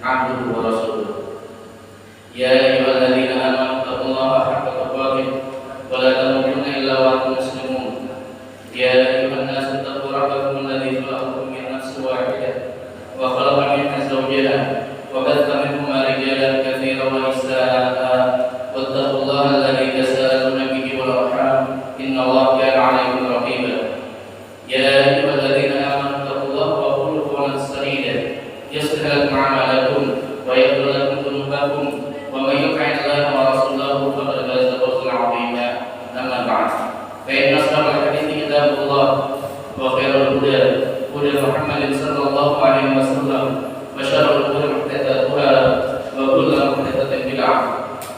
عبده ورسوله يا أيها الذين آمنوا اتقوا الله حق تقاته ولا تموتن إلا وأنتم مسلمون يا أيها الناس اتقوا ربكم الذي خلقكم من نفس واحدة وخلق منها زوجها وبث منهما رجالا كثيرا ونساء واتقوا الله الذي تساءلون به والأرحام إن الله كان عليكم رقيبا يا أيها الذين آمنوا اتقوا الله وقولوا قولا سديدا يصلح لكم أعمالكم ويغفر لكم ذنوبكم ومن يطع الله ورسوله فقد فاز فوزا عظيما أما بعد فإن أصدق الحديث كتاب الله وخير الهدى هدى محمد صلى الله عليه وسلم وشر الأمور محدثاتها وكل محدثة بدعة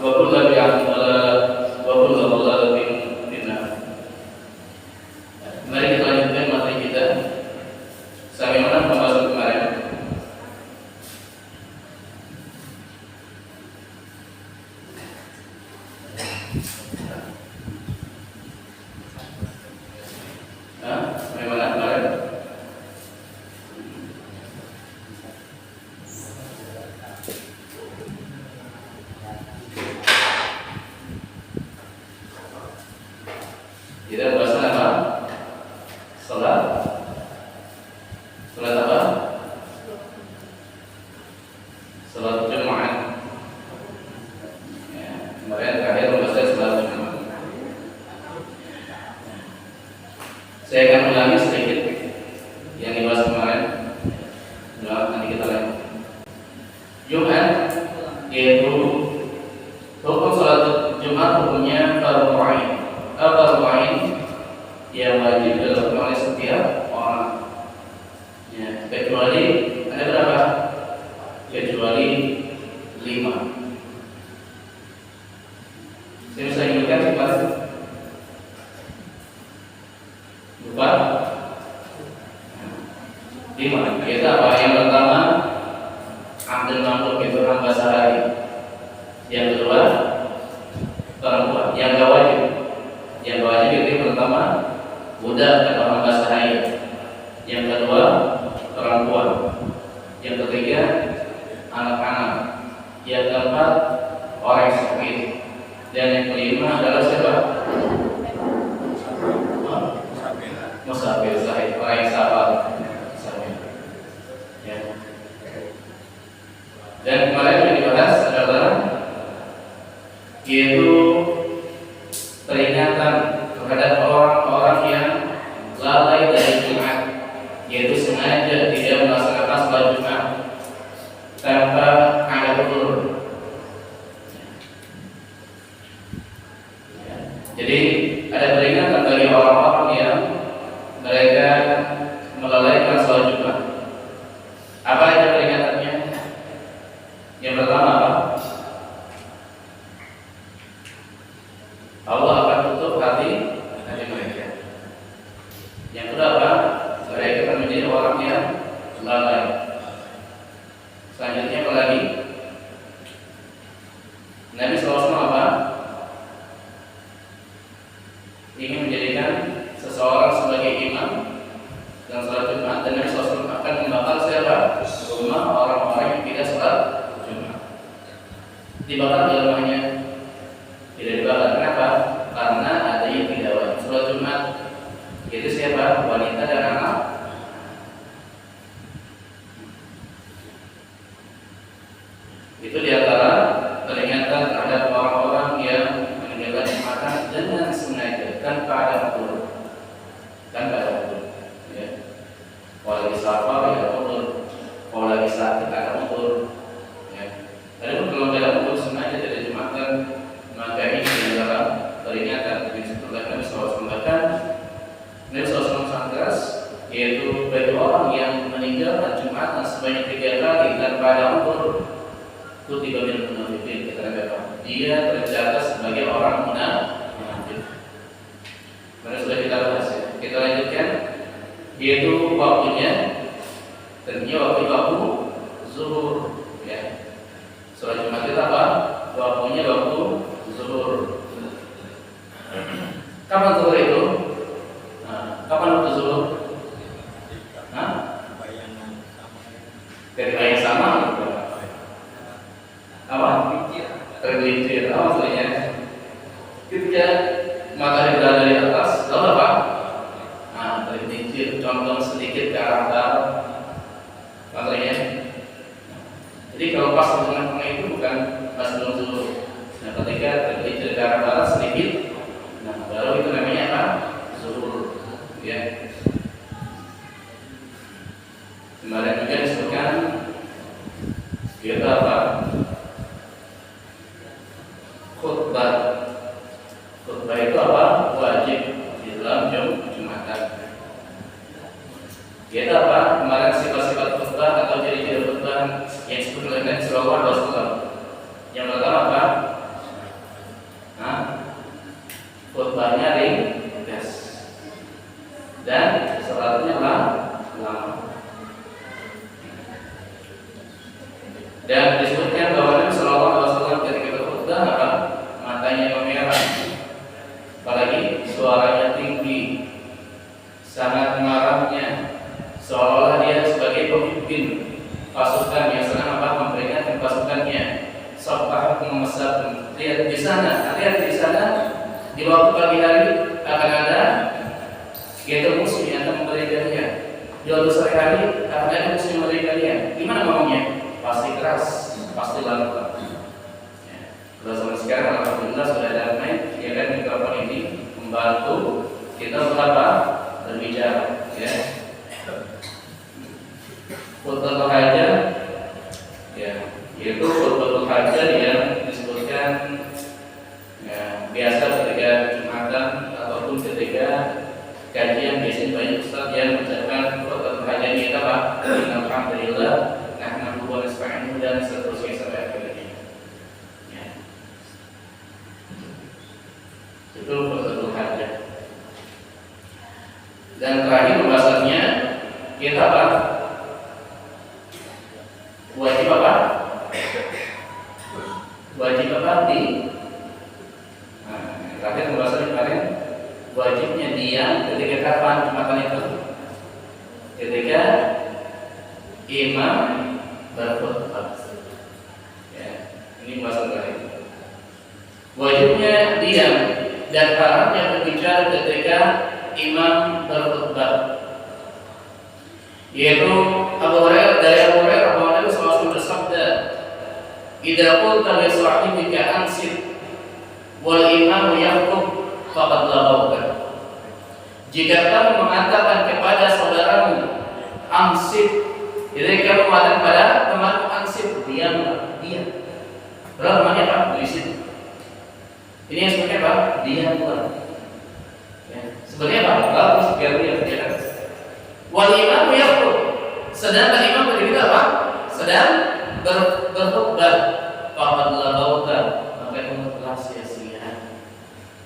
وكل بدعة ضلالة وكل ضلالة في النار. Mari kita lanjutkan materi kita. Sampai mana pembahasan kemarin? Sampai mana kemarin? Kita bahas apa? Salat apa? Salat Jumat. Ya, kemarin terakhir membahas salat Jumat. Saya akan ulangi sedikit yang dibahas kemarin. Nanti kita lanjut. Jumat yaitu hukum salat Jumat hukumnya fardhu ain. Fardhu ain yang wajib dilakukan oleh setiap orang. Ya, kecuali ada berapa? Kecuali 5. Saya bisa ingatkan cepat. 5. Yaitu apa? Yang pertama, Abdul Mamluk itu hamba sahari. Yang kedua, perempuan. Yang gak wajib. Yang gak wajib itu yang pertama, budak atau hamba sahaya. Yang kedua, perempuan. Yang ketiga, anak-anak. Yang keempat, orang sakit. Dan yang kelima adalah siapa? Musafir sahih, orang yang sabar. Ya. Dan kemarin yang dibahas adalah yaitu peringatan terhadap orang-orang yang lalai dari Jumat, yaitu sengaja tidak melaksanakan salat Jumat tanpa ada uzur. Jadi ada peringatan bagi orang-orang yang mereka melalaikan salat Jumat. Apa itu peringatannya? Yang pertama apa? Allah akan tutup hati mereka. Yang kedua apa? Mereka akan menjadi orang yang lalai. Selanjutnya apa lagi? Nabi SAW apa? Ingin menjadikan seseorang sebagai imam dan salat Jumat, dan Nabi SAW akan membakar siapa? Rumah orang-orang yang tidak salat Jumat. Dibakar di rumahnya? Tidak dibakar. Kenapa? Karena ada yang tidak wajib salat Jumat. Itu siapa? Wanita dan anak. Itu diantara peringatan terhadap orang-orang yang meninggalkan Jumatan dengan sengaja tanpa ada uzur. Tanpa ada uzur. Ya. Kalau lagi safar ya ada uzur. Kalau lagi sakit ada uzur. Ya. Adapun kalau tidak uzur sengaja tidak Jumatan, maka ini adalah peringatan. Jadi setelah Nabi SAW bahkan Nabi SAW sangat keras, yaitu bagi orang yang meninggalkan Jumatan sebanyak 3 kali tanpa ada uzur, kutiba minal munafiqin, dia tercatat sebagai orang munafik. Mana sudah kita bahas ya. Kita lanjutkan, yaitu waktunya, tentunya waktu zuhur. Ya. Sholat Jumat itu apa? Waktunya waktu zuhur. Kapan zuhur itu? Kapan waktu zuhur? Ketika yang sama. tergelincir. Apa maksudnya? Ketika matahari berada di atas, lalu apa? Nah, tergelincir, condong sedikit ke arah barat. Maksudnya? Jadi kalau pas di tengah-tengah itu bukan pas belum zuhur. Nah, ketika tergelincir ke arah barat sedikit, nah baru itu namanya apa? Zuhur. Ya. Kemarin juga disebutkan kita apa? Khutbah. Khutbah itu apa? Wajib di dalam Jumatan. Kita apa? Kemarin sifat-sifat khutbah atau ciri-ciri khutbah yang disebut oleh Nabi Sallallahu Alaihi Wasallam. Yang pertama apa? Nah, khutbahnya ringkas dan salatnya lama. Dan disebutkan bahwa Nabi Sallallahu Alaihi Wasallam ketika berkhutbah apa? Matanya memerah, apalagi suaranya tinggi, sangat marahnya, seolah-olah dia sebagai pemimpin pasukan yang sedang apa? Memperingatkan pasukannya. Sahabat memesan, lihat di sana, di waktu pagi hari akan ada yaitu musuh yang akan memberi kalian. Di waktu sore hari akan ada musuh yang memberi kalian. Gimana ngomongnya? Pasti keras, pasti lantang. Kalau zaman sekarang alhamdulillah sudah ada mic, ya kan, mikrofon ini membantu kita berbicara, ya. Khutbah hajah, ya, yaitu khutbah hajah yang disebutkan ya, biasa ketika Jumatan ataupun ketika kajian biasanya banyak ustaz yang mengucapkan khutbah hajah ini apa? Alhamdulillah. Dan seterusnya sampai akhirnya. Ya. Itu betul hajat. Dan terakhir pembahasannya kita apa? Wajib apa? Wajib apa di? Nah, terakhir pembahasan kemarin wajibnya diam ketika kapan Jumatan itu? Ketika imam berkhutbah. Ya, ini pembahasan terakhir. Wajibnya diam dan haramnya berbicara ketika imam berkhutbah. Yaitu Abu Hurairah bahwa Nabi SAW bersabda, "Idza qulta li sahibika ansit wal imamu yakhutub faqad laghawta." Jika kamu mengatakan kepada saudaramu amsit, jadi kamu mengatakan pada temanmu ansip, diamlah, diam. Berapa temannya apa? Berisik. Ini yang sebenarnya apa? Diamlah. Ya. Sebenarnya apa? Bagus biar dia berjalan. Wal imam yakhutub. Sedangkan imam berbeda apa? Sedang berkhutbah. Faqad laghawta, maka kamu telah sia-sia.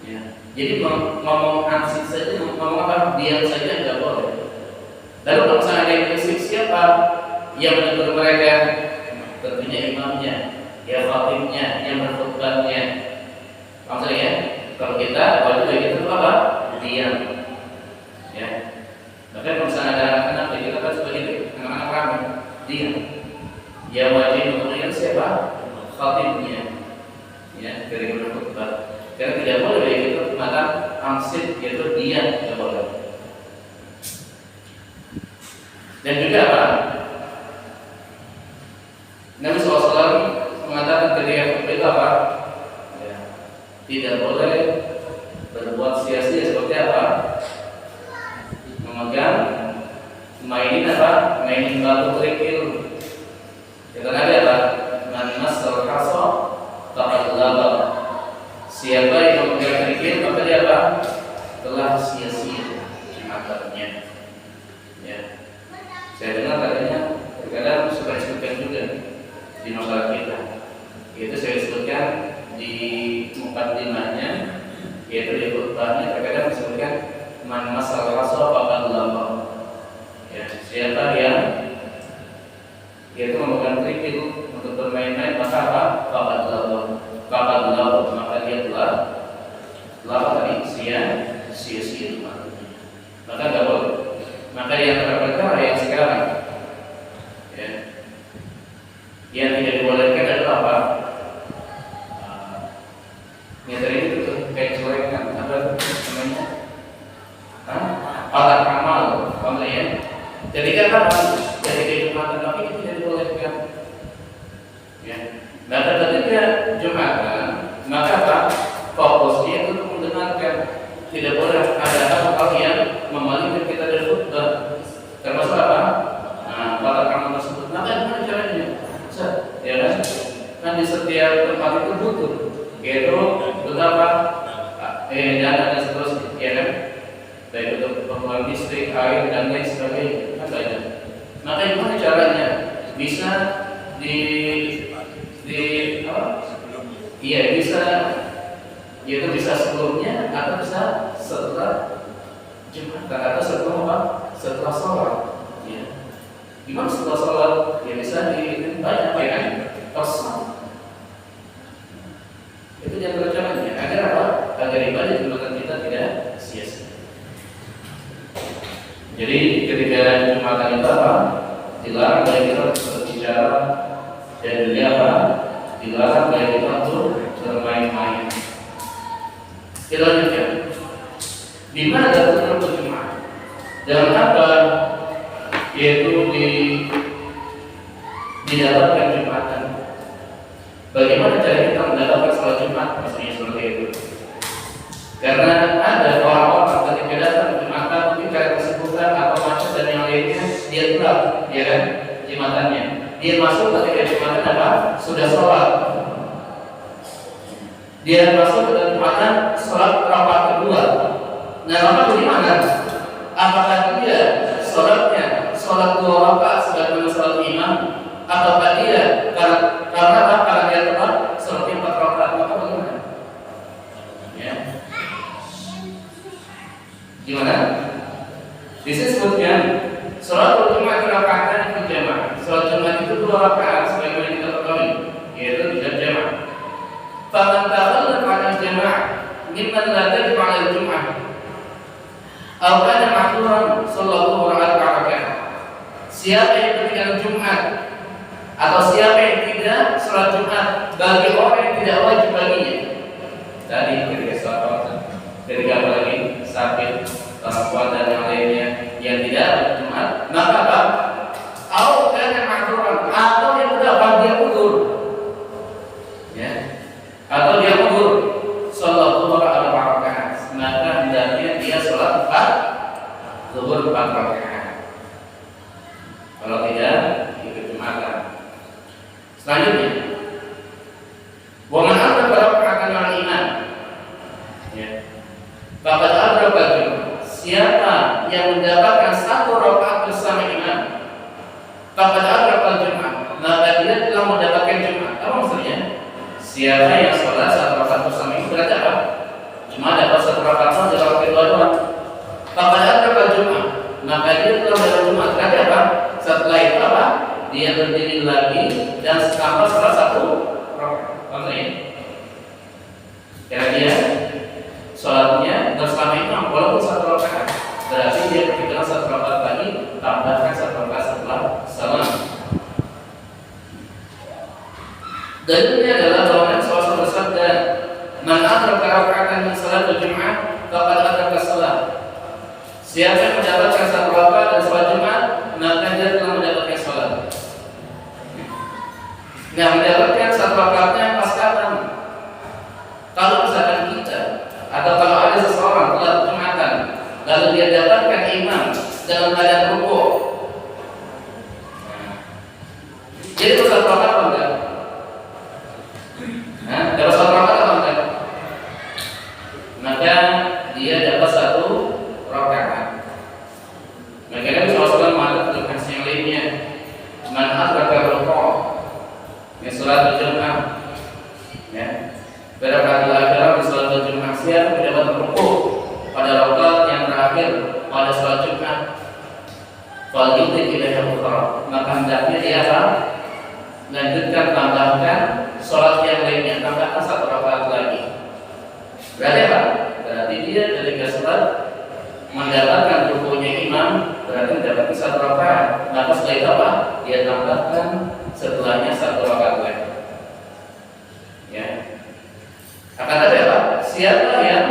Ya. Jadi ngomong ansip saja, ngomong apa? Diam saja enggak boleh. Lalu kalau misalnya ada yang berisik, siapa yang menegur mereka? Tentunya imamnya, ya khatibnya, yang berkhutbahnya. Maksudnya ya, kalau kita wajib kita itu apa? Diam. Ya. Maka kalau misalnya ada anak-anak, kita kan seperti itu, anak-anak ramai, diam. Ya wajib mendengar siapa? Khatibnya. Ya, dari berkhutbah. Karena tidak boleh itu maka amsit yaitu diam, tidak boleh. Dan juga apa? Nabi SAW mengatakan ketika khutbah itu apa? Ya, tidak boleh berbuat sia-sia seperti apa? Memegang, mainin apa? Mainin batu kerikil. Kata Nabi apa? Man masal hasa faqad lagha. Siapa yang memegang kerikil maka dia apa? Telah sia-sia Jumatannya. Ya. Saya dengar katanya terkadang suka disebutkan juga di masyarakat kita. Yaitu saya sebutkan di mukaddimahnya, yaitu di khutbahnya terkadang disebutkan man masal hasa faqad lagha. Ya, siapa yang yaitu memegang kerikil untuk bermain-main maka apa? Faqad lagha, maka dia telah tadi sia-sia maka enggak boleh. Maka di antara perkara yang sekarang ya, yang tidak dibolehkan adalah apa? Jumatan, maka apa? Fokusnya itu untuk mendengarkan. Tidak boleh ada hal-hal yang memalingkan kita dari khutbah. Termasuk apa? Nah, pada kamu tersebut. Maka gimana caranya? Ya kan? Kan di setiap tempat itu butuh, yaitu betapa dana dan seterusnya, ya kan? Baik untuk pengeluaran listrik, air dan lain sebagainya, kan banyak. Maka gimana caranya? Bisa bisa, yaitu bisa sebelumnya atau bisa setelah Jumatan atau setelah apa? Setelah sholat. Ya. Gimana setelah sholat? Ya bisa banyak ya kan? Terserah. Itu yang caranya. Agar apa? Agar ibadah Jumatan kita tidak sia-sia. Jadi ketika Jumatan itu apa? Dilarang bagi kita berbicara dan juga apa? Dilarang bagi kita untuk bermain-main. Kita lanjutkan. Di mana dalam berjemaah? Dalam apa? Yaitu didapatkan Jumatan. Bagaimana cara kita mendapatkan sholat Jumat? Maksudnya seperti itu. Karena ada orang-orang ketika datang ke Jumatan mungkin karena kesibukan atau macet dan yang lainnya, dia pulang, ya kan? Jumatannya. Dia masuk ketika Jumatan apa? Sudah sholat. Dia masuk ke Jumatan sholat rakaat kedua. Nah, maka bagaimana? Apakah dia sholatnya sholat 2 rakaat sebagaimana sholat imam, ataukah dia karena dia tepat sholatnya 4 rakaat? Maka bagaimana? Ya. Gimana? Disebutkan sholat Jumat rakaat itu jamaah. Sholat Jumat itu 2 rakaat sebagaimana kita ketahui, yaitu tidak jamaah. Faman takhallaf 'an jamaah mimman la tajib 'ala al-jum'ah aw kana ma'duran sallallahu alaihi wasallam. Siapa yang ketinggalan Jumat atau siapa yang tidak sholat Jumat bagi orang yang tidak wajib baginya. Tadi ketika sholat, ketika apalagi sakit, perempuan dan yang lainnya yang tidak Jumat, maka apa? Aw kana ma'duran, atau yang tidak dia udzur. Ya. Atau dia udzur sallallahu alaihi wasallam, maka hendaknya dia sholat 4 zuhur 4 rakaat. Kalau tidak, ikut Jumatan. Selanjutnya, wa man adraka raka'atan ma'al imam. Ya. Faqad adraka Jumat. Siapa yang mendapatkan 1 rakaat bersama imam, faqad adraka Jumat, maka dia telah mendapatkan Jumat. Apa maksudnya? Siapa yang sholat 1 rakaat bersama imam berarti apa? Cuma dapat 1 rakaat saja kalau kedua doang. Faqad adraka Jumat, maka dia telah mendapatkan Jumat. Berarti apa? Setelah itu apa? Dia berdiri lagi dan tambah salah 1 rakaat. Maksudnya, karena dia sholatnya bersama imam walaupun 1 rakaat, berarti dia ketika 1 rakaat lagi tambahkan 1 rakaat setelah salam. Dalilnya adalah bahwa Nabi SAW bersabda, "Man adraka raka'atan min salatil Jum'ah faqad adraka shalah." Siapa yang mendapatkan 1 rakaat dan sholat Jumat, maka dia telah mendapatkan sholat. Nah, mendapatkan 1 rakaatnya pas kapan? Kalau misalkan kita atau kalau ada seseorang telah Jumatan, lalu dia dapatkan imam dalam keadaan rukuk, jadi itu 1 rakaat apa enggak? Dapat 1 rakaat apa enggak? Maka dia dapat 1 rakaat. Maka Nabi SAW mengatakan dalam hadis yang lainnya, "Man adraka rukuk min salatil Jum'ah." Ya. Berapa kali di salat Jumat siapa mendapat rukuk pada rakaat yang terakhir pada salat Jumat, fal yutik ilaiha ukhra, maka hendaknya dia lanjutkan, tambahkan salat yang lainnya, tambahkan 1 rakaat lagi. Berarti apa? Berarti dia ketika salat mendapatkan rukunya imam, berarti mendapatkan 1 rakaat. Maka setelah itu apa? Dia tambahkan setelahnya 1 rakaat lagi. Ya. Akan tetapi apa? Siapa yang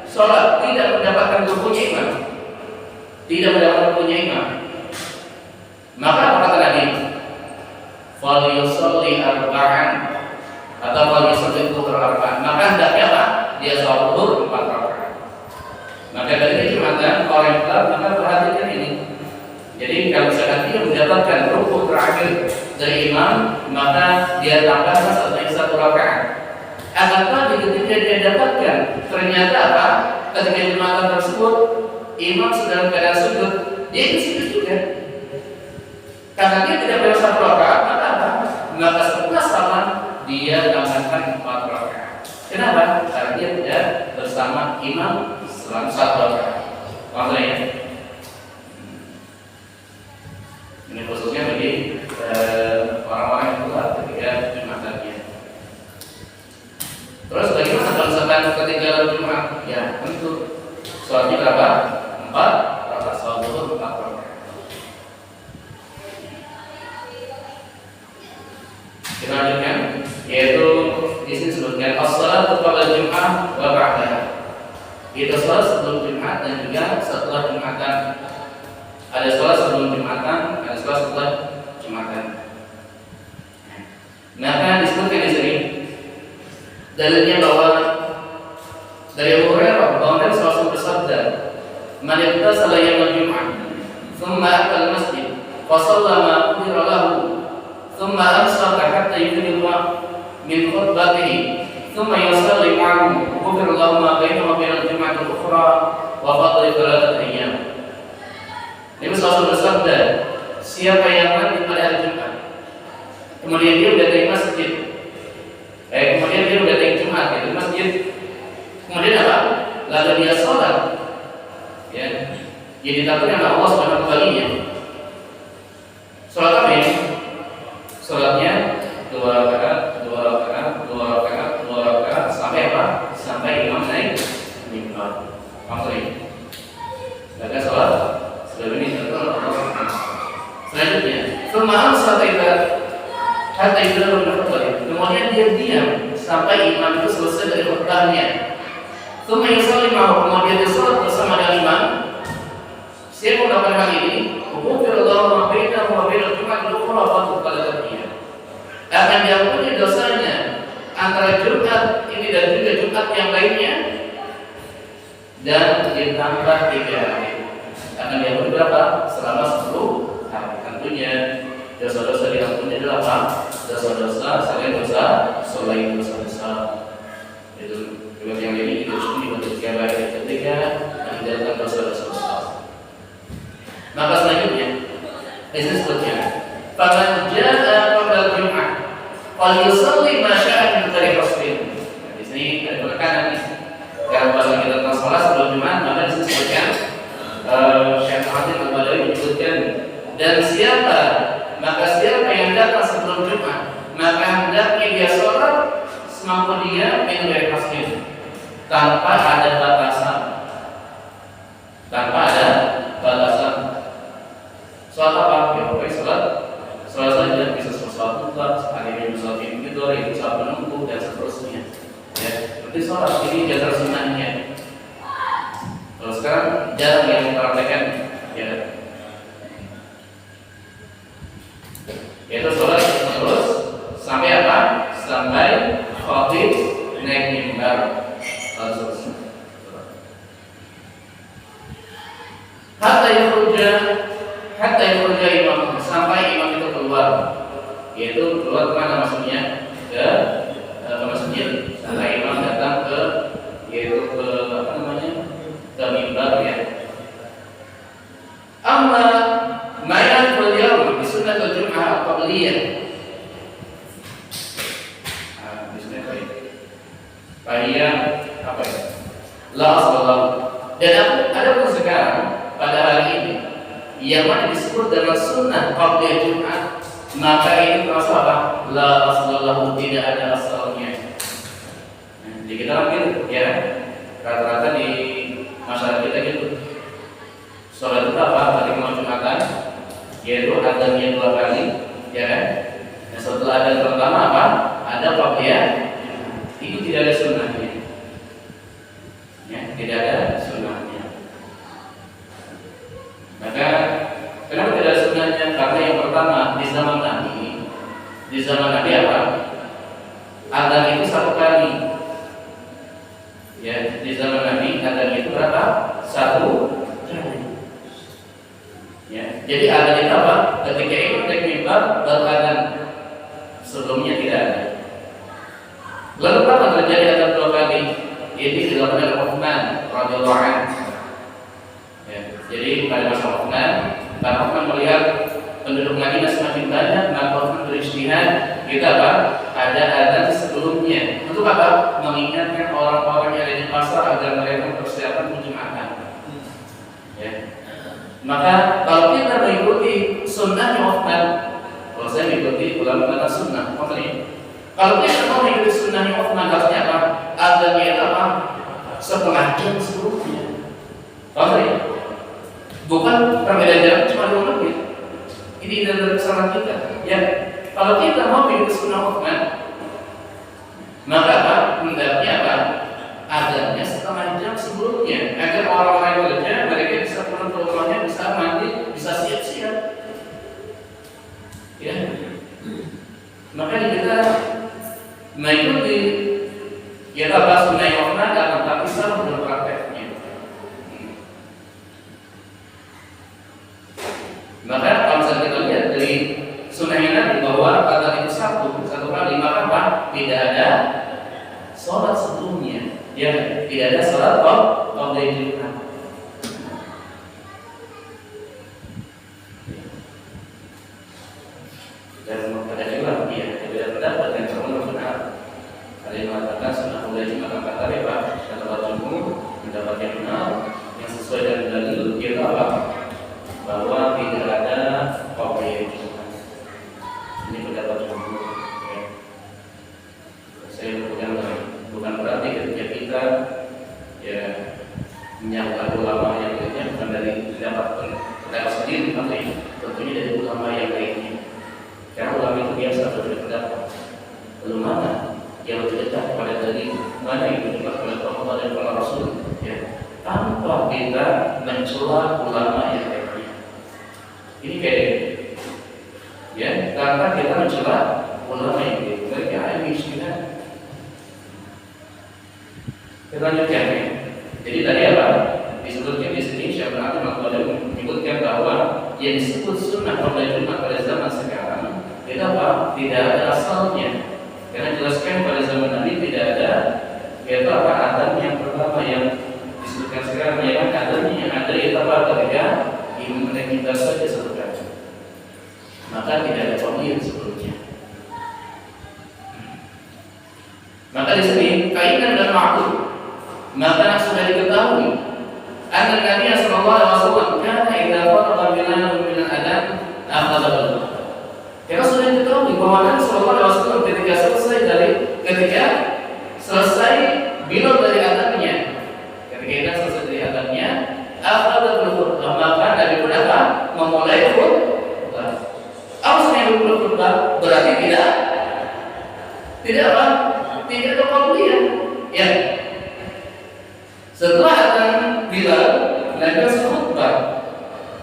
sholat tidak mendapatkan rukunya imam, tidak mendapatkan rukunya imam, maka apa kata Nabi? Falyusalli arba'an atau kalau disebut zuhur arba'ah, maka hendaknya apa? Dia sholat zuhur 4 rakaat. Maka dari Jumatan orang telat, maka perhatikan ini. Jadi kalau misalkan dia mendapatkan rukuk terakhir dari imam, maka dia tambahkan satu rakaat. Akan tetapi ketika dia dapatkan, ternyata apa? Ketika Jumatan tersebut imam sedang keadaan sujud, dia ikut sujud juga. Karena dia tidak boleh 1 rakaat, maka apa? Maka setelah salam dia tambahkan 4 rakaat. Kenapa? Karena dia tidak bersama imam selama 1 rakaat. Maksudnya ini khususnya bagi orang-orang yang telat ketika Jumatannya. Terus bagaimana kalau misalkan ketika Jumat? Ya tentu sholatnya berapa? 4 rakaat, sholat zuhur 4 rakaat. Kita lanjutkan, yaitu di sini disebutkan as-salatu qabla Jum'ah wa ba'daha. Itu salat sebelum Jumat dan juga setelah Jumatan. Ada salat sebelum Jumatan, ada salat setelah Jumatan. Maka disebutkan di sini dalilnya bahwa dari Abu Hurairah bahwa Nabi SAW bersabda, "Man ittasala yawmal Jum'ah, thumma ata al-masjid, fa shalla ma qudira lahu, thumma amsaka hatta yufriga min khutbatihi, thumma yusalli ma'ahu, ghufira lahu ma bainahu wa bainal jum'ati al-ukhra wa fadli 3 ayyam." Nabi SAW bersabda, siapa yang mandi pada hari Jumat, kemudian dia mendatangi masjid, kemudian dia mendatangi Jumat di masjid, kemudian apa? Lalu dia sholat, ya, jadi takutnya Allah Subhanahu wa Ta'ala. Sholat apa ini? Sholatnya 2 rakaat, 2 rakaat, 2 rakaat, 2 rakaat sampai apa? Sampai imam naik mimbar. Maksudnya, maka sholat sebelum ini tentu selanjutnya, semalam sampai hatta itu kemudian dia diam sampai imam itu selesai dari khutbahnya. Kemudian dia sholat bersama dengan imam. Siapa melakukan hal ini? Akan diampuni dosanya antara Jumat ini dan juga Jumat yang lainnya, dan ditambah 3 hari. Akan diampuni berapa? Selama 10 hari. Tentunya dosa-dosa diampuni adalah apa? Dosa-dosa selain dosa besar. Itu Jumat yang ini itu diampuni 3 hari ketika meninggalkan dosa-dosa besar. Maka selanjutnya ini sebutnya, "Faman jaa'a qabla Jum'ah falyusalli ma syaa min ghairi qasdin." Di sini ada penekanan nih. Kalau bahasa kita tentang sholat sebelum Jumat, maka di sini disebutkan Syekh Hatim Al-Badawi menyebutkan, dan maka siapa yang datang sebelum Jumat, maka hendaknya dia sholat semampu dia min ghairi qasdin, tanpa ada batasan. Sholat apa? Ya pokoknya sholat saja, bisa sholat mutlak, akhirnya sholat individual, itu sholat penunggu dan seterusnya. Ya, berarti sholat ini jadwal sunnahnya. Kalau sekarang jarang yang mempraktekkan, ya. Yaitu sholat terus sampai apa? Sampai khatib naik mimbar, lalu hatta yakhruja imam, sampai imam itu keluar. Yaitu keluar kemana maksudnya? Ke masjid. Sampai imam datang ke ke mimbar, ya. Amma ma'an fil yawm bi sunnatul jum'ah qabliyah. Di sini apa ya? La aslallah. Dan ada pun sekarang pada hari ini yang mana disebut dengan sunnah qabla Jumat, maka ini terasa apa? La aslallahu, tidak ada asalnya. Jadi kita ambil, ya, rata-rata di masyarakat kita gitu. Sholat itu apa? Hari mau Jumatan, yaitu adzannya 2 kali, ya kan? Dan setelah adzan pertama apa? Ada qabla. Ini tidak ada sunnahnya. Ya, tidak ada sunnahnya. Maka kenapa tidak ada sunnahnya? Karena yang pertama di zaman Nabi apa? Adzan itu 1 kali. Ya, di zaman Nabi adzan itu berapa? 1 kali. Ya, jadi adzan itu apa? Ketika ikut naik mimbar baru adzan. Sebelumnya tidak ada. Lalu kapan terjadi adzan 2 kali? Ini dilakukan oleh Utsman radhiyallahu anhu. Ya, jadi pada masa Utsman, karena Utsman melihat penduduk Madinah semakin banyak, maka Utsman berijtihad, kita apa? Ada adzan sebelumnya. Untuk apa? Mengingatkan orang-orang yang ada di pasar agar mereka persiapan menjemaahkan. Ya. Maka kalau kita mengikuti sunnahnya Utsman, kalau saya mengikuti ulama kata sunnah, maksudnya kalau kita mau mengikuti sunnahnya Utsman, harusnya apa? Adzannya itu apa? 1/2 jam sebelumnya. Maksudnya bukan perbedaan jarak cuma 2 menit. Ini dari kesalahan kita. Ya, kalau kita mau mengikuti sunnah Utsman, maka apa? Hendaknya apa? Adzannya 1/2 jam sebelumnya, agar orang-orang yang kerja mereka bisa pulang ke rumahnya, bisa mandi, bisa siap-siap. Ya, maka kita mengikuti ya apa sunnah Utsman dalam tapi salah dalam prakteknya. Maka kalau misalnya kita lihat dari sunnahnya Nabi bahwa adzan itu 1 kali, maka apa? Tidak ada sholat sebelumnya. Ya, tidak ada sholat qabla Jumat. Dan ada juga ya, berbeda pendapat yang sama benar. Ada yang mengatakan sunnah qabla Jumat angkat tarifah, pendapat jumhur, pendapat yang benar yang sesuai dengan dalil yaitu apa? Bahwa tidak ada qabla Jumat. Ini pendapat jumhur. Ya. Saya bukan berarti ketika kita ya menyangka ulama yang lainnya bukan dari pendapat sendiri, tapi tentunya dari ulama yang lainnya. Karena ulama itu biasa berbeda pendapat. Belum mana yang lebih dekat pada dari mana yang dilakukan oleh Allah dan para Rasul. Ya, tanpa kita mencela ulama yang lainnya. Ini kayak ya, tanpa kita mencela ulama yang lainnya. Mereka ada istilah. Kita lanjutkan ya. Jadi tadi apa? Disebutkan di sini Syekh Abdul Qadir menyebutkan bahwa yang disebut sunnah qabla Jumat pada zaman sekarang itu apa? Tidak ada asalnya. Karena jelaskan pada zaman Nabi tidak ada, yaitu apa? Adzan yang pertama yang disebutkan sekarang ya kan adzan yang ada itu apa? Ketika imam kita saja 1 kali. Maka tidak ada qabliyah sebelumnya. Maka di sini kaitan dan ma'qul. Maka sudah diketahui anna Nabi sallallahu alaihi wasallam kana idza faraga bilalan min al-adhan akhadha al-wudu. Karena sudah diketahui bahwa Nabi sallallahu alaihi wasallam ketika selesai Bilal dari adhannya, ketika selesai dari adhannya akhadha al-wudu, maka Nabi pun apa? Memulai khutbah. Apa yang khutbah? Berarti tidak apa? Tidak ada qabliyah. Ya. Setelah adzan Bilal, Nabi khutbah.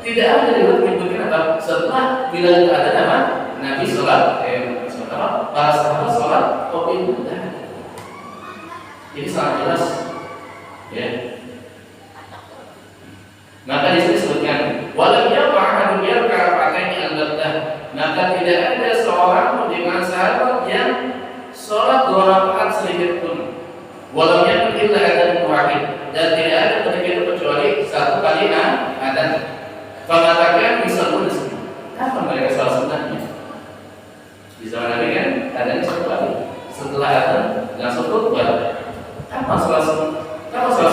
Tidak ada riwayat menyebutkan apa? Setelah Bilal itu adzan apa? Nabi sholat, para sahabat sholat, kopi mudah. Jadi sangat jelas, ya. Maka di sini disebutkan, walam yaqa'u yarka'ataini al-battah. Maka tidak ada seorang pun di kalangan sahabat yang sholat 2 rakaat sedikit pun. Walam yakun illa adzan wahid. Dan tidak ada ketika itu kecuali 1 kali adzan. Famatakan misalnya di sini. Kapan mereka salah sunnahnya? Di zaman Nabi kan adzan 1 kali. Setelah adzan langsung khutbah. Kapan salah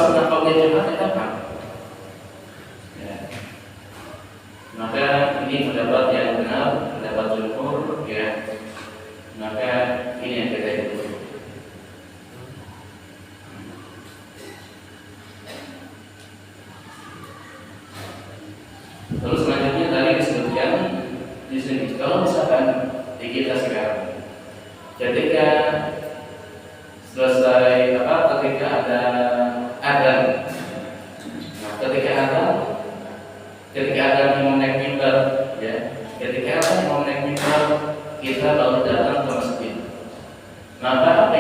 sunnah qabla Jumat kapan? Ya. Maka ini pendapat yang benar, pendapat jumhur, ya. Maka ini yang kita ikuti. Terus selanjutnya tadi disebutkan di sini, kalau misalkan di kita sekarang, ketika selesai ketika ada adzan, nah ketika ada mau naik mimbar, ya, ketika ada mau naik mimbar, kita baru datang ke masjid. Maka apa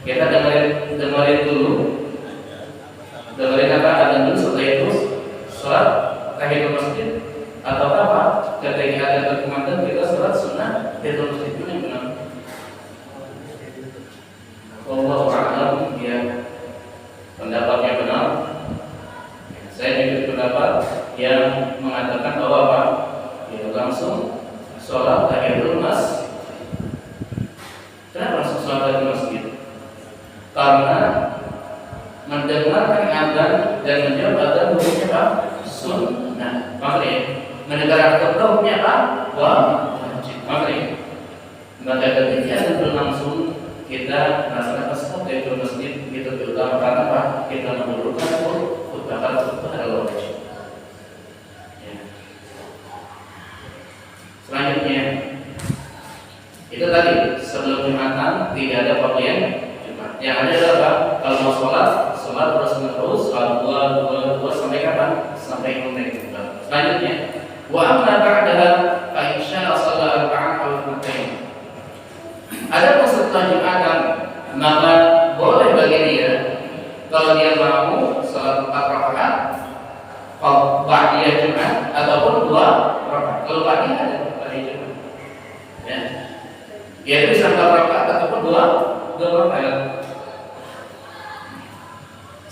Kita dengerin dulu, dengerin apa ada dulu, setelah itu sholat tahiyatul masjid atau apa? Ketika ada berkumandang kita sholat sunnah tahiyatul masjid itu yang benar. Wallahu a'lam, ya pendapatnya benar. Saya juga pendapat yang mengatakan bahwa apa? Ya langsung sholat tahiyatul masjid. Kenapa langsung sholat tahiyatul masjid? Karena mendengarkan adzan dan menjawab adzan hukumnya apa? Sunnah. Makanya mendengar adzan hukumnya apa? Wajib. Makanya maka ketika sebelum langsung kita melaksanakan sholat tahiyatul masjid itu terutama karena apa? Kita mendahulukan khutbah adalah wajib. Ya. Selanjutnya itu tadi sebelum Jumatan tidak ada pakaian Jumat. Yang ada adalah apa? Kalau mau sholat terus menerus, sholat dua sampai kapan? Sampai imam. Selanjutnya, wa amma ba'daha fa insya Allah sholat arba'ah aw ithnatayn. Ada setelah Jumatan maka boleh bagi dia kalau dia mau sholat 4 rakaat ba'diyah Jumat ataupun 2 rakaat. Kalau ba'diyah ada Jumat. Ya. Yaitu bisa 4 rakaat ataupun 2 rakaat.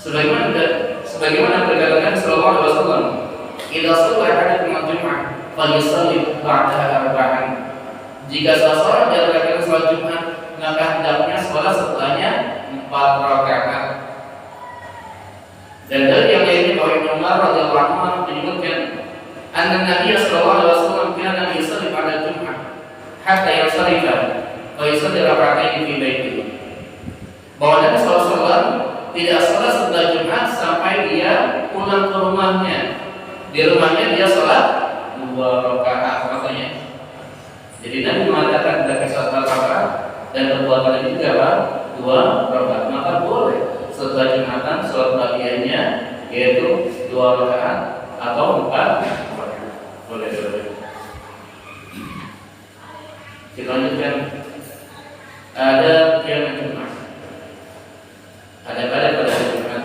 Sebagaimana dikatakan sallallahu alaihi wasallam, "Idza shalla ahadukum al-jum'ah falyusalli ba'daha arba'an." Jika seseorang dilakukan salat Jumat, maka hendaknya salat setelahnya 4 rakaat. Dan dari yang lainnya bahwa Ibnu Umar radhiyallahu anhu menyebutkan, "Anna Nabiy sallallahu alaihi wasallam kana yusalli pada Jumat hatta yansarifa wa yusalli raka'atain fi baitihi." Bahwa Nabi sallallahu alaihi wasallam tidak sholat setelah Jumat sampai dia pulang ke rumahnya. Di rumahnya dia sholat 2 rakaat katanya. Jadi Nabi mengatakan tidak sholat 4 rakaat dan perbuatan juga apa? 2 rakaat. Maka boleh setelah Jumatan sholat bagiannya yaitu 2 rakaat atau 4 rakaat. Boleh. Kita lanjutkan. Ada yang Jumat. Ada pada Jumat.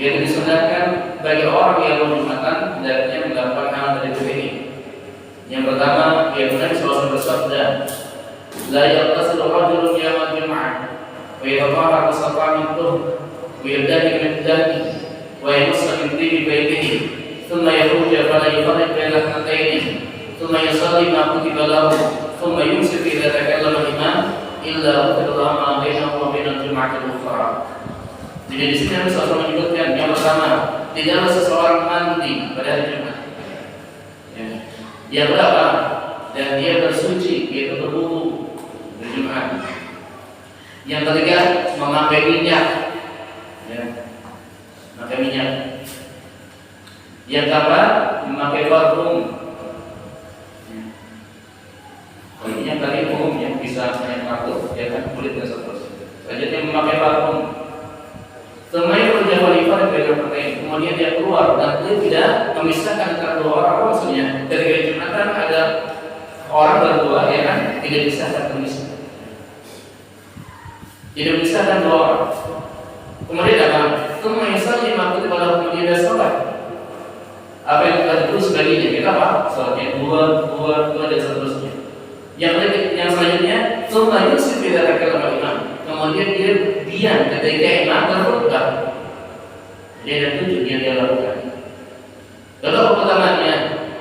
Yang disunahkan bagi orang yang mau Jumatan hendaknya melakukan hal dari ini. Yang pertama, Nabi SAW bersabda, "La yaqtasilu rajulun yawmal jum'ah wa yatahharu bi-sab'in tuhr wa yabda'u min-dami wa yamussa min tibi baitihi thumma yakhruju fala yufarriqu baina ithnatayn thumma yusalli ma kutiba lahu thumma yumsiku idza takallama al-imam illa ghufira ma bainahu wa bainal jum'ati al-ukhra." Jadi di sini Nabi SAW menyebutkan yang pertama, tidaklah seseorang mandi pada hari Jumat. Yang kedua, dan dia bersuci, yaitu berwudu di Jumat. Yang ketiga, memakai minyak, memakai minyak. Yang keempat, memakai parfum. Kalau minyak tadi umum yang bisa minyak parfum, ya kan kulit dan seterusnya. Selanjutnya memakai parfum. Semuanya berjawab kemudian dia keluar dan dia tidak memisahkan antara 2 orang. Maksudnya ketika Jumatan ada orang berdua, ya kan, tidak bisa terpisah. Tidak bisa 2 orang. Kemudian apa? Semuanya saling makut pada kemudian dia sholat. Apa yang kita terus sebagainya kita apa? Sholatnya 2 dan seterusnya. Yang selanjutnya, semuanya tidak akan imam. Kemudian dia diam ketika imam berkhutbah. Jadi ada 7 yang dia lakukan. Lalu apa pertamanya?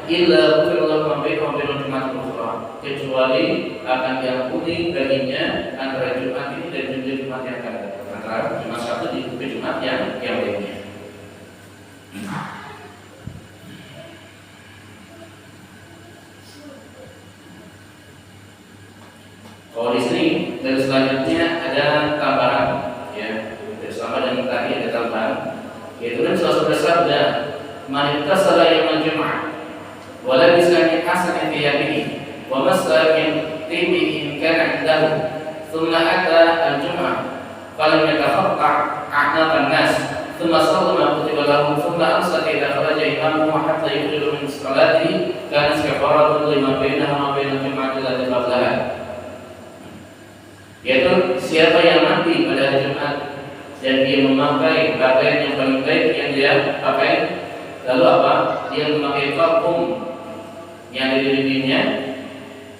Illa ghufira ma bainahu wa bainal jum'ati al-ukhra. Kecuali akan diampuni baginya antara Jumat ini dan juga Jumat yang akan datang. Antara Jumat satu di Jumat yang lainnya. Kalau di sini dari selanjutnya ada tambahan, ya, bersama dengan tadi ada tambahan, yaitu Nabi SAW bersabda, "Man ittasala yawmal jum'ah wa labisa min hasanin thiyabihi wa massa min tibihi in kana 'indahu thumma ata al-jum'ah falam yatafaqqah a'naqan nas thumma sallama kutiba lahu thumma amsaka idza kharaja imamuhu hatta yukhrija min salatihi kana kafaratun lima bainahu wa bainal jum'ati allati qablaha." Yaitu siapa yang mati pada hari Jumat dan dia memakai pakaian yang paling baik yang dia pakai, lalu apa? Dia memakai parfum yang ada di dirinya,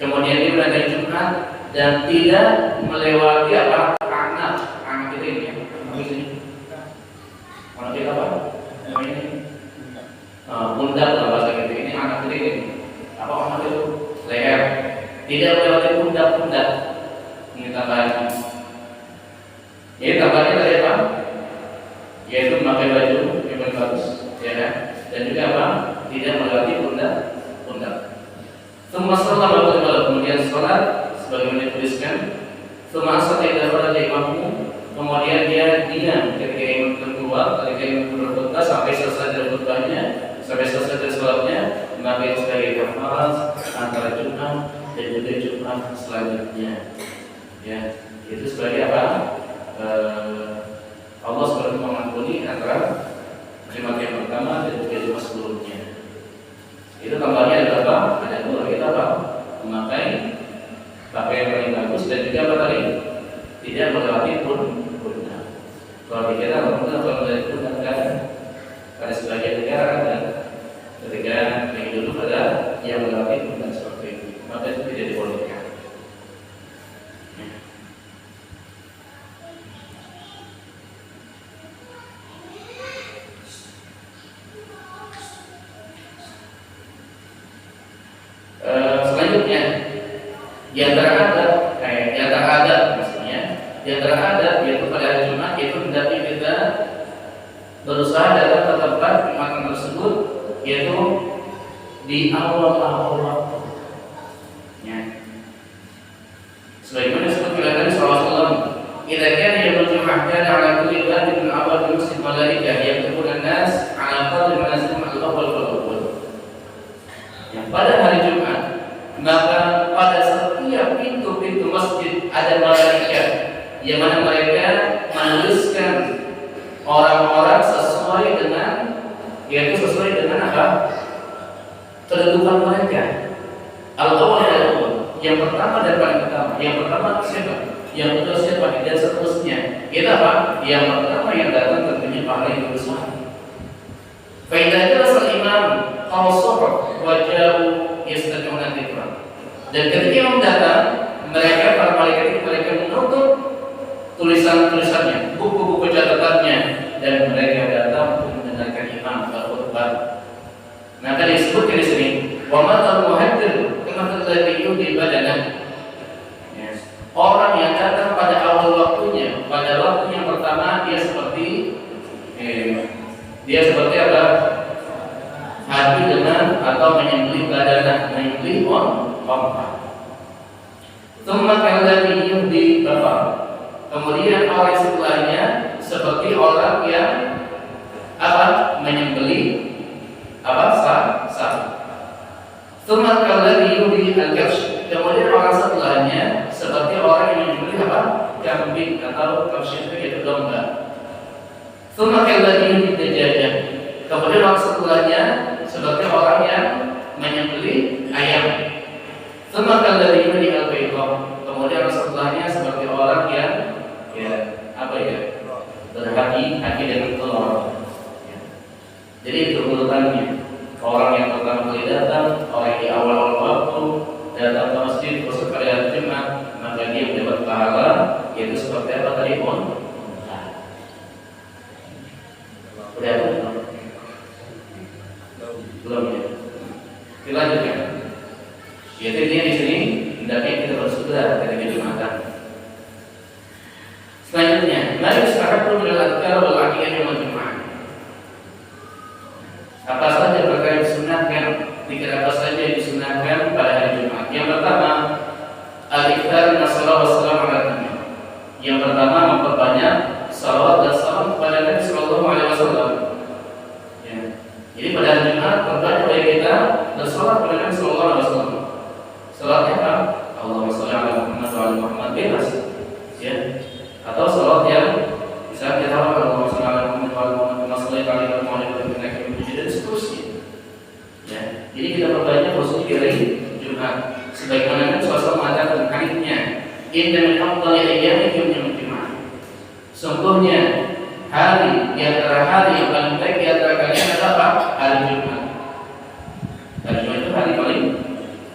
kemudian dia pada hari Jumat dan tidak melewati apa? Anak kita ini ya. Anak kita apa? Ini pundak lah bahasa kita ini, anak kita ini. Apa anak itu? Leher. Tidak melewati pundak-pundak. Ini tambahan. Jadi tambahannya tadi apa? Yaitu memakai baju yang paling bagus, ya kan? Dan juga apa? Tidak melewati pundak. Semua sholat kemudian sholat sebagaimana dituliskan. Semua sholat tidak pada imammu. Kemudian dia diam ketika imam keluar, ketika imam berkhutbah sampai selesai dari khutbahnya, sampai selesai dari sholatnya, maka itu sebagai kafarat antara Jumat dan juga Jumat selanjutnya. Ya, itu sebagai apa? Allah SWT mengampuni antara Jumat yang pertama dan juga Jumat sebelumnya. Itu tambahnya ada apa? Ada dua. Kita apa? Memakai pakaian yang paling bagus dan juga apa tadi? Tidak melewati pundak. Kalau kita kalau dari pundak kan pada sebagian negara dan ketika yang dulu ada yang melewati pundak seperti itu, maka itu tidak dibolehkan. Selanjutnya, di antara adat maksudnya, di antara adat yaitu pada hari Jumat itu hendaknya kita berusaha datang ke tempat Jumatan tersebut, yaitu di awal waktu. Ya. Sebagaimana disebutkan Nabi SAW, "Idza kana yaumul Jum'ah kana 'ala kulli batin min awal muslim malaikah yaqulun an-nas 'ala qadri manazilihim al-awwal wal-awwal." Yang pada hari Jumat, maka pada setiap pintu-pintu masjid ada malaikat yang mana mereka menuliskan orang-orang sesuai dengan, yaitu sesuai dengan apa? Kedudukan mereka. Al-awwal, yang pertama dan paling pertama. Yang pertama siapa? Yang kedua siapa? Dan seterusnya. Itu apa? Yang pertama yang datang tentunya pahala yang besar. Fa idza jalasa al-imam qawsara wa ja'u yastami'una dzikra. Dan ketika imam datang, mereka para malaikat itu mereka menutup tulisan-tulisannya, buku-buku catatannya, dan mereka datang untuk mendengarkan imam berkhutbah. Maka disebutkan di sini, wa matal muhaddir kama tadayyu di badanah. Orang yang datang pada awal waktunya, pada waktu yang pertama dia seperti apa? Hati dengan atau menyembelih badanah, menyembelih onta. Tsumma kalladhi yuhdi bapak. Kemudian orang setelahnya seperti orang yang apa? Menyembelih apa? Sapi. Tsumma kalladhi yuhdi al-kabsh. Kemudian orang setelahnya seperti orang yang menyembelih apa? Kambing atau kabsh itu yaitu domba. Tsumma kalladhi yuhdi dajjajah. Kemudian orang setelahnya seperti orang yang menyembelih ayam. Tsumma kalladhi yuhdi al-baydah. Kemudian orang setelahnya seperti orang yang berhaki dengan telur. Jadi itu urutannya. Orang yang pertama kali datang, orang yang di awal-awal waktu datang ke masjid khusus pada hari Jumat, maka dia mendapat pahala, yaitu seperti apa tadi pun. Udah belum ya? Kita lanjutkan. Yaitu dia di sini hendaknya kita bersegera ketika Jumatan. Selanjutnya, mari sekarang perlu melakukan wal-aqiyah yaumul Jumat. Apa saja perkara yang disunahkan, apa saja yang disunahkan pada hari Jumat. Yang pertama, al-ikthar min as-shalawat wassalamu ala nabi. Yang pertama, memperbanyak salawat dan salam kepada Nabi sallallahu alaihi wasallam. Ya. Jadi pada hari Jumat perbanyak bagi kita bersalawat kepada Nabi sallallahu alaihi wasallam. Salawatnya apa? Allahumma shalli ala Muhammad wa ala Muhammad bebas. Ya. Atau salawat yang bisa kita Allahumma shalli ala Muhammad wa ala Muhammad kama shallaita ala Ibrahim dan seterusnya. Ya. Jadi kita perbanyak khususnya di hari Jumat. Sebagaimana kan suasana mengatakan hadisnya, inna min afdali ayyamikum yaumul Jumat. Sungguhnya hari di antara hari yang paling baik di antara kalian adalah apa? Hari Jumat. Hari Jumat itu hari paling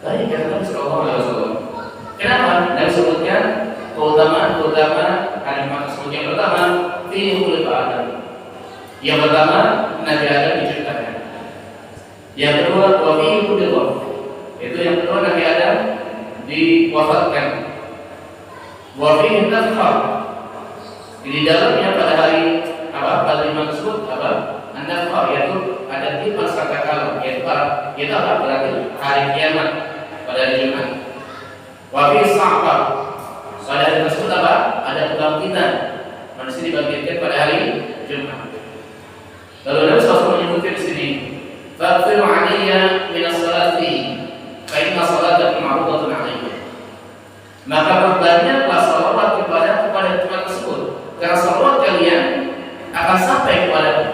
baik kata Nabi sallallahu alaihi wasallam. Kenapa? Nabi sebutkan keutamaan hari Jumat tersebut. Yang pertama, fihi khuliqa Adam. Yang pertama, Nabi Adam diciptakan. Yang kedua, wa fihi khuliqa. Itu yang kedua, Nabi Adam diwafatkan. Wa fihi nafkhah. Di dalamnya pada hari apa? Pada Jumat tersebut apa? Nafkhah, yaitu ada timbang sangkakala, yaitu apa? Berarti hari kiamat pada hari Jumat. Wa fihi sa'qa. Pada hari tersebut apa? Ada kebangkitan. Manusia dibangkitkan pada hari Jumat. Lalu Nabi SAW menyebutkan di sini, "Faghfiru 'alayya min as-salati, fa inna salatakum 'arudatun 'alayya." Maka perbanyaklah salawat kepada Jumat tersebut, karena salawat kalian akan sampai kepadaku.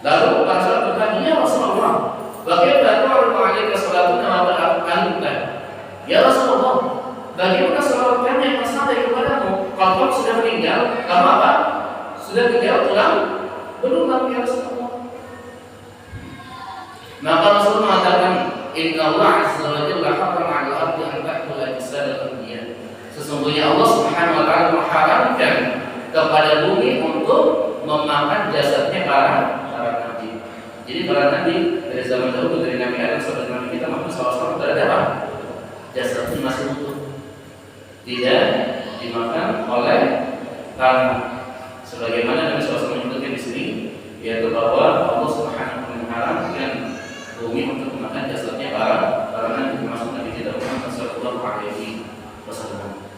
Lalu para sahabat bertanya, "Ya Rasulullah, bagaimana ta'rudu 'alaika salatuna wa anta?" Ya Rasulullah, bagaimana salawat kami yang sampai kepadamu? Kalau kamu sudah meninggal, kamu apa? Sudah tinggal pulang? Belum lagi ya Rasulullah. Maka Rasul mengatakan, Inna Allah azza wa jalla harrama 'ala al-ardi an ta'kula ajsad al-anbiya. Sesungguhnya Allah Subhanahu wa taala mengharamkan kepada bumi untuk memakan jasadnya para nabi. Jadi para nabi dari zaman dahulu, dari Nabi Adam sampai Nabi kita Muhammad SAW tidak ada apa? Jasadnya masih utuh, tidak dimakan oleh tanah. Sebagaimana Nabi SAW menyebutkan di sini, yaitu bahwa Allah Subhanahu wa taala mengharamkan bumi untuk memakan jasadnya para nabi, termasuk Nabi kita Muhammad sallallahu alaihi wasallam.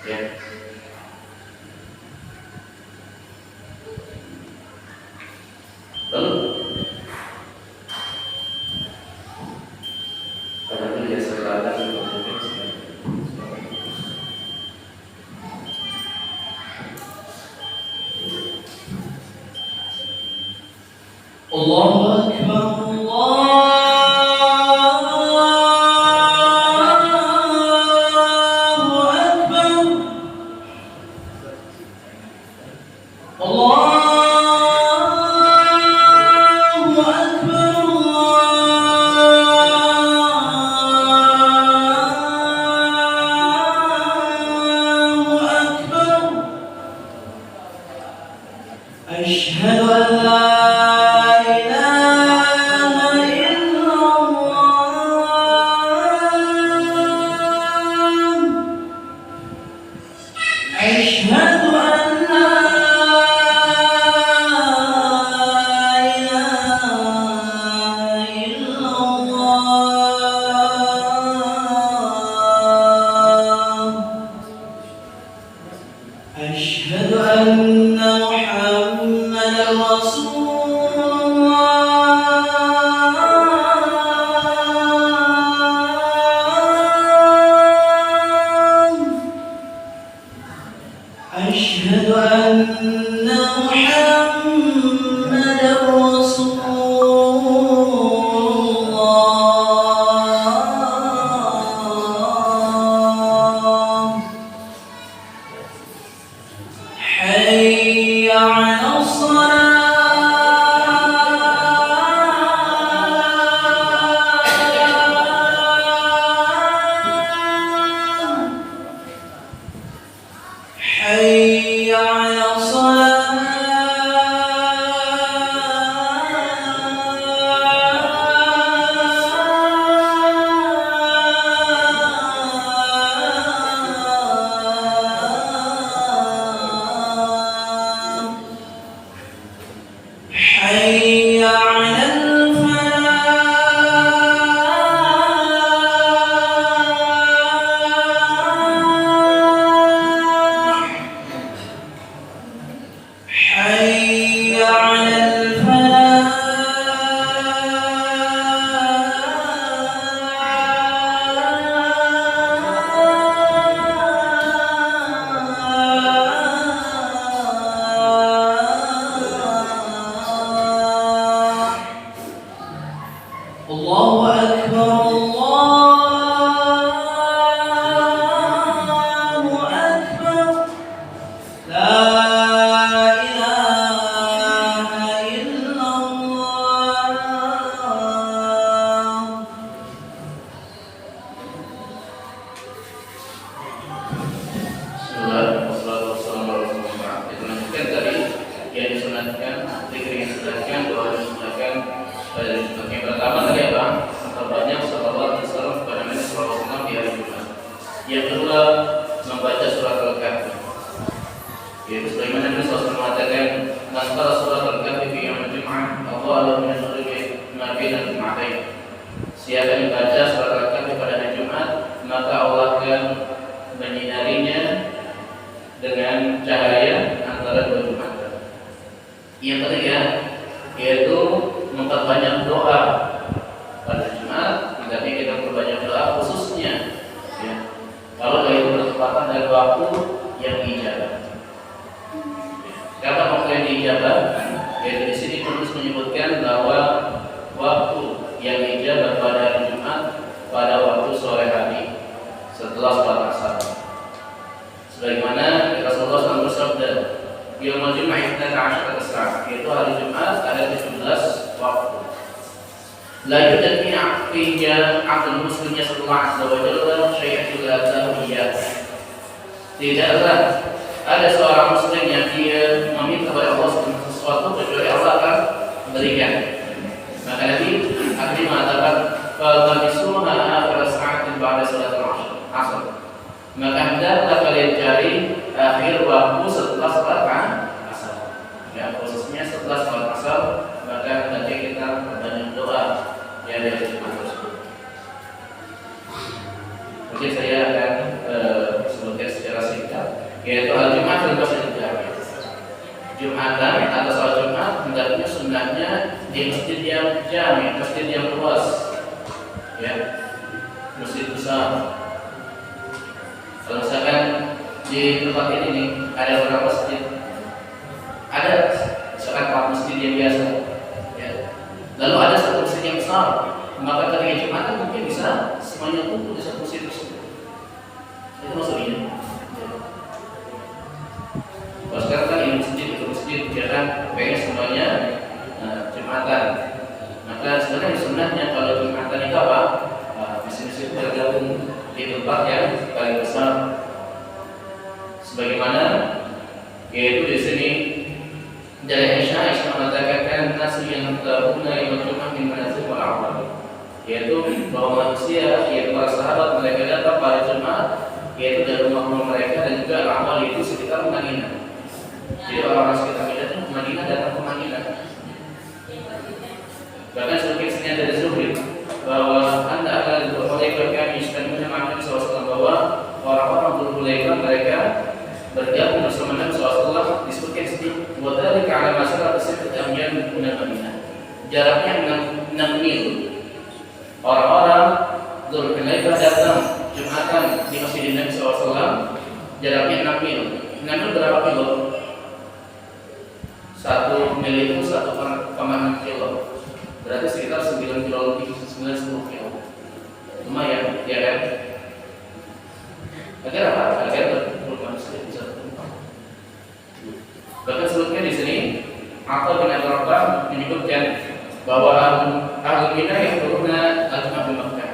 Ya. Lalu pada kuliah selatan Allahu Akbar, Asyhadu an la Allahu Akbar, Allah pada hari Jumat. Yang pertama tadi apa? Memperbanyak salawat dan salam kepada Nabi sallallahu alaihi wasallam di hari Jumat. Yang kedua, membaca surat Al-Kahfi. Yaitu sebagaimana Nabi sallallahu alaihi wasallam mengatakan, "Man qara surat Al-Kahfi fi yaum al-jum'ah, Allah min syururi ma baina al-jum'atain." Siapa yang membaca surat Al-Kahfi pada hari Jumat, maka Allah akan menyinarinya dengan cahaya antara dua Jumat. Yang ketiga, yaitu memperbanyak doa pada Jumat. Hendaknya kita memperbanyak doa khususnya ya, kalau itu bertepatan dengan waktu yang diijabah. Kapan waktu yang diijabah? Yaitu di sini penulis menyebutkan bahwa waktu yang diijabah pada hari Jumat pada waktu sore hari setelah sholat asar. Sebagaimana Rasulullah SAW bersabda, "Yaumul Jum'ah 12 sa'ah," yaitu hari Jumat ada 17 waktu. La yujad fihi 'abdun muslim yas'alullah 'azza wa jalla syai'an illa atahu iyyah. Tidaklah ada seorang muslim yang dia meminta kepada Allah sesuatu kecuali Allah akan memberikan. Maka Nabi akhirnya mengatakan, "Fabisuha akhir sa'atin ba'da salatul 'ashr." Maka hendaklah kalian cari akhir waktu setelah sholat asar. Ya, khususnya setelah sholat asar, maka hendaknya kita memperbanyak doa yang dari Jumat tersebut. Mungkin saya akan sebutkan secara singkat, yaitu al-Jumat dan Masjid Jami. Jumatan atau sholat Jumat hendaknya sunnahnya di masjid yang jami, masjid yang luas, ya, masjid besar. Kalau misalkan di tempat ini nih ada beberapa masjid, ada misalkan 4 masjid yang biasa, ya. Lalu ada satu masjid yang besar, maka ketika Jumatan mungkin bisa semuanya kumpul di satu masjid tersebut. Itu maksudnya. Kalau sekarang kan ini masjid itu masjid, ya kan, pengen semuanya Jumatan. Maka sebenarnya sunnahnya kalau Jumatan itu apa? Masjid-masjid bergabung di tempat yang paling besar. Sebagaimana yaitu di sini dari Aisyah mengatakan nasu yang terhuna yang Jumat di manazil wal awal, yaitu bahwa manusia yaitu para sahabat mereka datang pada Jumat yaitu dari rumah-rumah mereka dan juga al-awal itu sekitar Madinah. Jadi orang-orang sekitar Madinah datang ke Madinah. Bahkan sebagian sini ada Zuhri bahwa anda akan berhulaikah kami dan menyamakan SAW, bahwa orang-orang berhulaikah mereka bergabung bersama Nabi SAW. Disebutkan sini wadhalika ala masyarakat sekitar amyan guna Madinah, jaraknya 6 mil. Orang-orang berhulaikah datang Jumatan di Masjid Nabi SAW, jaraknya 6 mil. 6 mil berapa kilo? 1 mil itu 1,6 kilo, berarti sekitar 9 kilo lebih, 9-10 kilo. Lumayan, ya kan? Agar apa? Agar berkumpul manusia bisa berkumpul. Bahkan sebutkan di sini, Atta bin Abi Rabbah menyebutkan bahwa ahli Mina yang berguna al-Jumat di Makkah.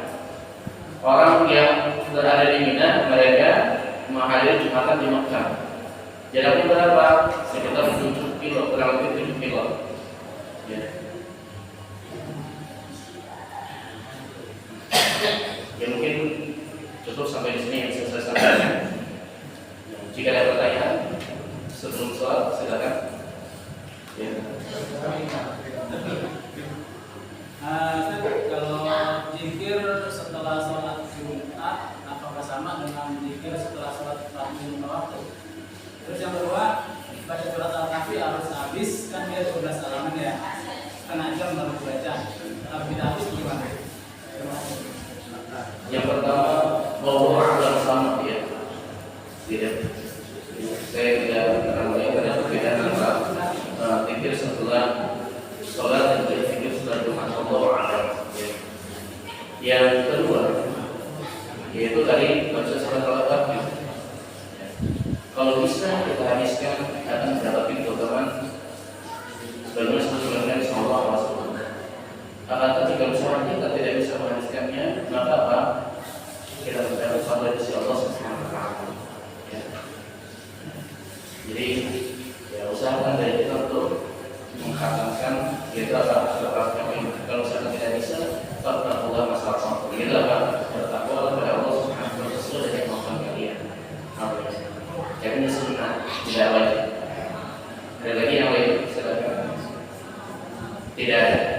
Orang yang berada di Mina, mereka menghadiri Jumatan di Makkah. Jaraknya berapa? Sekitar 7 kilo, kurang lebih 7 kilo. Ya. Ya mungkin cukup sampai di sini yang saya sampaikan. Jika ada pertanyaan sebelum sholat, silakan. Ya. Kalau zikir setelah sholat Jumat, apakah sama dengan zikir setelah sholat lima waktu? Terus yang kedua, baca surat Al-Kahfi harus habis, kan dia 12 halaman ya, setengah jam baru baca. Kalau tidak habis gimana? Yang pertama, bahwa adalah sama ya. Tidak. Saya tidak mengenai ada perbedaan antara zikir setelah sholat dan zikir setelah Jumat. Yang kedua, yaitu tadi baca surat Al-Kahfi. Kalau bisa kita habiskan akan mendapatkan keutamaan sebagaimana sebagaimana Rasulullah SAW. Akan tetapi kalau misalnya kita tidak bisa menghabiskannya, maka apa? Kita mendapat pahala dari Allah Subhanahu wa taala. Jadi ya usahakan dari kita untuk menghatamkan kita apa? kalau misalkan tidak bisa, fattaqullaha masata'tum. Begitulah Pak, bertakwalah kepada Allah Subhanahu wa taala dan kemampuan kalian. Jadi ini sunnah, tidak wajib. Ada lagi yang wajib? Silakan. Tidak ada.